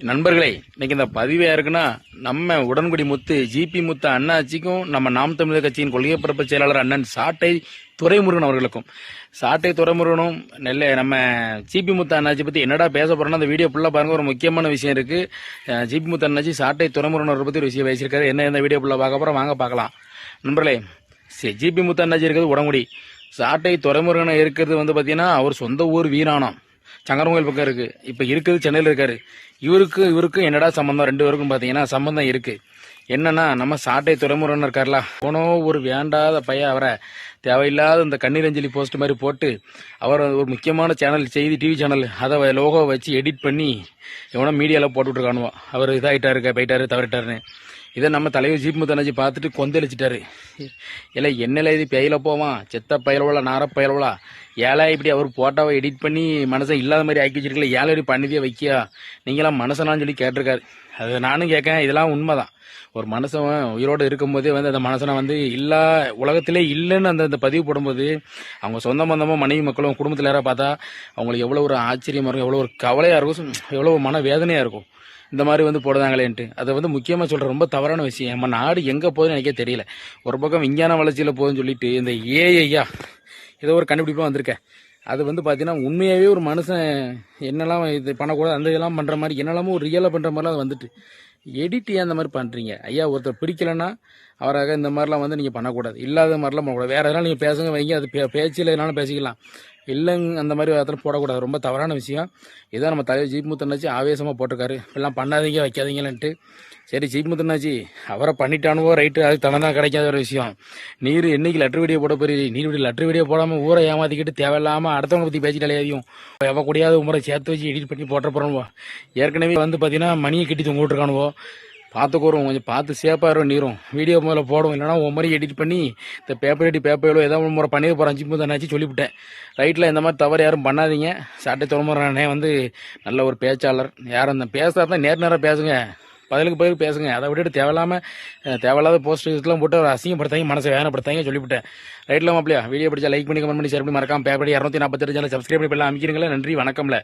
நண்பர்களே, இன்னைக்கு இந்த பதிவு யாருக்குன்னா, நம்ம உடன்குடி முத்து ஜிபி முத்து அண்ணாச்சிக்கும் நம்ம நாம் தமிழர் கட்சியின் கொள்கை பரப்பு செயலாளர் அண்ணன் சாட்டை துரைமுருகன் அவர்களுக்கும். சாட்டை துரைமுருகனும் நம்ம ஜிபி முத்து அண்ணாச்சி பத்தி என்னடா பேச போறோம்னா அந்த வீடியோ ஃபுல்லா பாருங்க. ஒரு முக்கியமான விஷயம் இருக்கு. ஜிபி முத்து அண்ணாச்சி சாட்டை துரைமுருகன் அவரை பத்தி ஒரு விஷயம் பேசியிருக்காரு. என்ன இந்த வீடியோ ஃபுல்லா பார்க்க போறோம், வாங்க பார்க்கலாம். நண்பர்களே, ஜிபி முத்து அண்ணாச்சி இருக்கிறது உடன்குடி, சாட்டை துரைமுருகன் இருக்கிறது வந்து பாத்தீங்கன்னா அவர் சொந்த ஊர் வீராணம், சங்கரங்கோயில் பக்கம் இருக்கு. இப்ப இருக்குது சென்னையில் இருக்காரு. இவருக்கும் என்னடா சம்பந்தம்? ரெண்டு பேருக்கும் பாத்தீங்கன்னா சம்பந்தம் இருக்கு. என்னன்னா, நம்ம சாட்டை துரைமுருகன் இருக்காருல, போனோ ஒரு வேண்டாத பையன் அவரை தேவையில்லாத இந்த கண்ணீரஞ்சலி போஸ்ட் மாதிரி போட்டு அவர் ஒரு முக்கியமான சேனல், செய்தி டிவி சேனல், அதை லோகோ வச்சு எடிட் பண்ணி எவனோ மீடியாவில் போட்டுட்டு இருக்கானுவோ. அவர் இதாயிட்டாரு, போயிட்டாரு, தவறிட்டாருன்னு. இதை நம்ம தலைவர் ஜிபி முத்து அண்ணாச்சி பார்த்துட்டு கொந்தளிச்சிட்டாரு. இல்லை என்னல இது பெயில போவான், செத்த பயலவளா, நார பயலவளா, ஏழை இப்படி அவர் போட்டாவை எடிட் பண்ணி மனசை இல்லாத மாதிரி ஆக்கி வச்சிருக்கல, ஏழை இப்படி பண்ணிதே வைக்கியா நீங்களாம் மனசனான்னு சொல்லி கேட்டிருக்காரு. அது நானும் கேட்கேன், இதெல்லாம் உண்மைதான். ஒரு மனுஷன் உயிரோடு இருக்கும்போதே வந்து அந்த மனுஷனை வந்து இல்லா உலகத்திலே இல்லைன்னு அந்த பதிவு போடும்போது அவங்க சொந்த பந்தமோ மனைவி மக்களும் குடும்பத்தில் யாராவது பார்த்தா அவங்களுக்கு எவ்வளோ ஒரு ஆச்சரியமாக இருக்கும், எவ்வளோ ஒரு கவலையாக இருக்கும், எவ்வளோ மன வேதனையாக இருக்கும். இந்த மாதிரி வந்து போடுதாங்களேன்ட்டு அதை வந்து முக்கியமாக சொல்கிற ரொம்ப தவறான விஷயம். நம்ம நாடு எங்கே போகுதுன்னு எனக்கே தெரியல. ஒரு பக்கம் விஞ்ஞான வளர்ச்சியில் போகுதுன்னு சொல்லிட்டு இந்த ஏஐயா ஏதோ ஒரு கண்டுபிடிப்பாக வந்திருக்கேன். அது வந்து பார்த்தீங்கன்னா உண்மையாகவே ஒரு மனுஷன் என்னெல்லாம் இது பண்ணக்கூடாது அந்த இதெல்லாம் பண்ணுற மாதிரி என்னெல்லாமோ ஒரு ரியலாக பண்ணுற மாதிரிலாம் அது வந்துட்டு எடிட் ஏன் அந்த மாதிரி பண்ணுறீங்க ஐயா? ஒருத்தர் பிடிக்கலைன்னா அவராக இந்த மாதிரிலாம் வந்து நீங்கள் பண்ணக்கூடாது, இல்லாத மாதிரிலாம் பண்ணக்கூடாது. வேறு எதனாலும் நீங்கள் பேசுங்க வைங்க, அது பேச்சில் எதனாலும் பேசிக்கலாம், இல்லைங்க அந்த மாதிரி வார்த்தை போடக்கூடாது. ரொம்ப தவறான விஷயம். இதான் நம்ம தலைவர் ஜிபி முத்து அண்ணாச்சி ஆவேசமாக போட்டிருக்காரு, இப்பெல்லாம் பண்ணாதீங்க வைக்காதீங்கன்ட்டு. சரி, ஜிபி முத்து அண்ணாச்சி அவரை பண்ணிட்டானுவோ ரைட்டு, அது தனதான் கிடைக்காத ஒரு விஷயம். நீர் என்னைக்கு லெட்டர் வீடியோ போட போறீங்க? நீர் வீடியோ லெட்டர் வீடியோ போடாமல் ஊரை ஏமாத்திக்கிட்டு தேவையில்லாமல் அடுத்தவங்க பற்றி பேசிட்டாலே அதையும் எவ்வளோ கூடியாவது உமரை சேர்த்து வச்சு எடிட் பண்ணி போட்ட போகிறோம். ஏற்கனவே வந்து பார்த்தீங்கன்னா மணியை கட்டி தொங்க விட்டுருக்கானுவோ, பார்த்துக்கோரும், கொஞ்சம் பார்த்து சேஃபாக நீரும் வீடியோ முதல்ல போடும், இல்லைனா ஒரு மாதிரி எடிட் பண்ணி இந்த பேப்பர் ஏதாவது முறை பண்ணிட போகிறேன் ஜிபி முத்து அண்ணாச்சி சொல்லிவிட்டேன். ரைட்டில் இந்த மாதிரி தவறு யாரும் பண்ணாதீங்க. சாட்டை துரைமுருகனே வந்து நல்ல ஒரு பேச்சாளர். யாரும் அந்த பேசுறதா நேராக பேசுங்க, பதிலுக்கு பேசுங்க. அதை விட்டுட்டு தேவையில்லாத போஸ்ட்லாம் போட்டு ஒரு அசிங்கப்படுத்தாங்க, மனசை வேதனைப்படுத்தாங்க சொல்லிவிட்டேன். ரைட்டில் மாப்பிளையா வீடியோ பிடிச்சா லைக் பண்ணி கமெண்ட் பண்ணி ஷேர் பண்ணி மறக்காம பேப்பர் 248 சேனல் சப்ஸ்கிரைப் பண்ணி அமைக்கிறீங்களா? நன்றி, வணக்கம்ல.